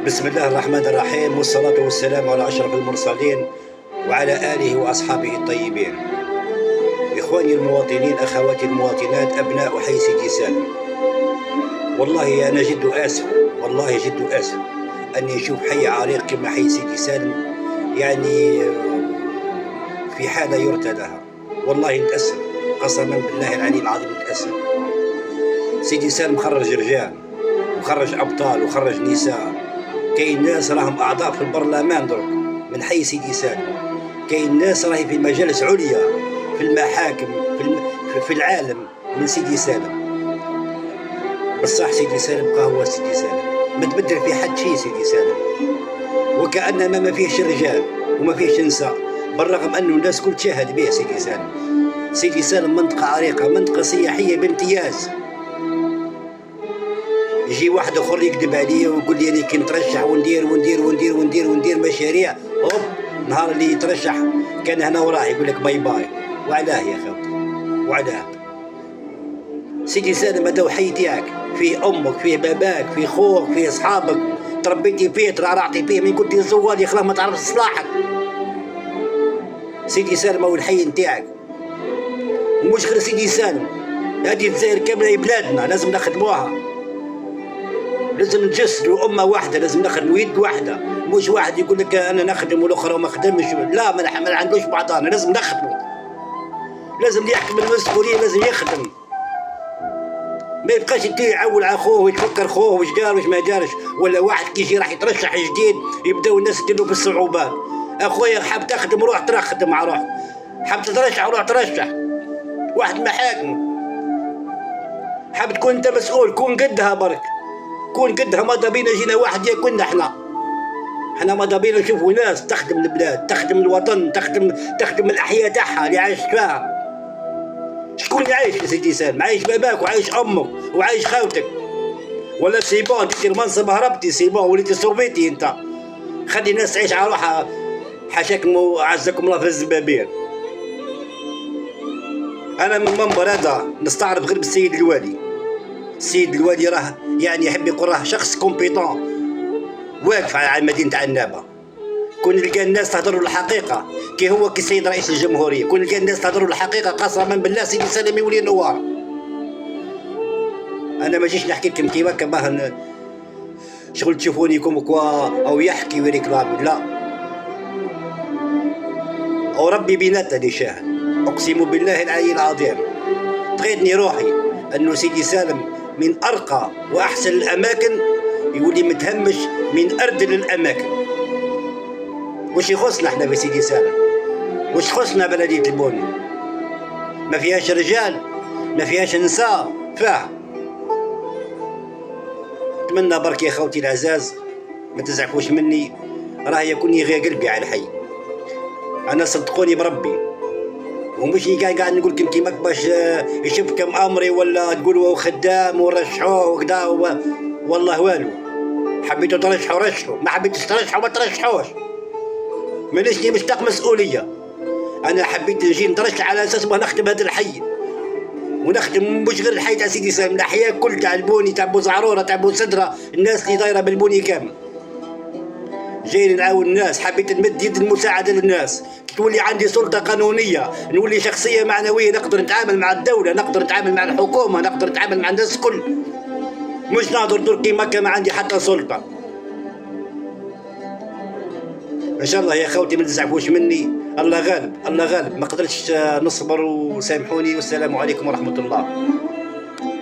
بسم الله الرحمن الرحيم، والصلاة والسلام على أشرف المرسلين وعلى آله وأصحابه الطيبين. إخواني المواطنين، أخواتي المواطنات، أبناء حي سيدي سالم، والله أنا جد آسف، والله جد آسف أني أشوف حي عريق كما حي سيدي سالم يعني في حالة يرثى لها. والله نتأسف، قسما بالله العلي العظيم نتأسف. سيدي سالم خرج رجال وخرج أبطال وخرج نساء. كاين ناس راهم أعضاء في البرلمان درك من حي سيدي سالم، كاين ناس راهي في مجالس عليا في المحاكم في العالم من سيدي سالم. بصح سيدي سالم بقى هو سيدي سالم، ما تبدل في حد شيء سيدي سالم، وكأنما ما فيهش رجال وما فيهش نساء، بالرغم أنه الناس كل تشاهد به سيدي سالم. سيدي سالم منطقة عريقة، منطقة سياحية بامتياز. يجي واحد اخر يكذب عليا ويقول لي انا كي نترشح وندير وندير وندير وندير وندير مشاريع، هوب نهار اللي يترشح كان هنا وراه يقول لك باي باي. وعلاه يا خوتي، وعلاه؟ سيدي سالم هذا وحي تاعك، فيه امك، فيه باباك، فيه خوك، فيه اصحابك، تربيتي فيه، ترعرعتي فيه من كنتي صغير، خلاص ما تعرفش صلاحك. سيدي سالم هو الحي نتاعك، ومش غير سيدي سالم، هذه الجزائر كامله بلادنا لازم نخدموها، لازم نجسدوا أمة واحدة، لازم نخدموا يد واحدة، مش واحد يقول لك أنا نخدم والأخرى ما خدمش. لا، ما عندوش بعضنا، لازم نخدموا، لازم اللي يحكم المسؤولية لازم يخدم، ما يبقاش انت يعول على خوه ويتفكر خوه واش دار واش ما دارش. ولا واحد كي يجي راح يترشح جديد يبداو الناس يديروا بالصعوبات. أخويا حاب تخدم روح تخدم مع روح، حاب تترشح روح ترشح، واحد محاكم. حاب تكون انت مسؤول كون قدها برك، كون قدها. ماذا بينا جينا واحد ياكلنا احنا ماذا بينا نشوفوا ناس تخدم البلاد، تخدم الوطن، تخدم الاحياء تاعها اللي عايش فيها. شكون اللي عايش في سيدي سالم؟ عايش باباك وعايش امك وعايش خاوتك. ولا سيبون دير المنصب هربتي، سيبون وليتي صوفيتي انت، خلي الناس تعيش على روحها. حاشاكم وعزكم الله في الزبابين. انا من منبر هذا نستعرض غير بالسيد الوالي. السيد الوالي راه يعني يحب يقول راه شخص كومبيتون واقف على مدينة عنابة. كون نلقى الناس تهضروا الحقيقة كي هو كي السيد رئيس الجمهورية، كون نلقى الناس تهضروا الحقيقة قسما بالله سيدي سالم يولي نوار. أنا ما جيش نحكي لكم كيما كما شغل تشوفوني كوم كوا أو يحكي ويريكلامي، لا. أو ربي بيناتنا اللي شاهد، أقسم بالله العلي العظيم تغيدني روحي أنه سيدي سالم من أرقى وأحسن الأماكن يولي متهمش من أردن الأماكن. وش يخصنا احنا بسيدي سالم؟ وش خصنا بلدية البوني؟ ما فيهاش رجال، ما فيهاش نساء، فيها. أتمنى برك يا خوتي العزاز ما تزعفوش مني، راه يكوني غير قلبي على الحي. أنا صدقوني بربي، ومش قاعد نقول لكم كيما باش يشوفكم أمري ولا تقولوا خدام ورشحوه وكذا والله والو. حبيتوا ترشحوا رشحوا، ما حبيتوش ترشحوا ما ترشحوش. مانيش مشتاق مسؤولية. أنا حبيت نجي نترشح على أساس ما نخدم هذا الحي، ونخدم مش غير الحي تاع سيدي سالم، الأحياء كل تاع البوني، تاع بوزعرورة، تاع بوسدرة، الناس اللي دايرة بالبوني كامل. جاي نعاون الناس، حبيت نمد يد المساعدة للناس، تولي عندي سلطة قانونية، نولي شخصية معنوية، نقدر نتعامل مع الدولة، نقدر نتعامل مع الحكومة، نقدر نتعامل مع الناس الكل، مش ناظر تركي مكة ما عندي حتى سلطة. ان شاء الله يا خوتي ما تزعفوش مني، الله غالب الله غالب، ما قدرتش نصبر وسامحوني، والسلام عليكم ورحمة الله.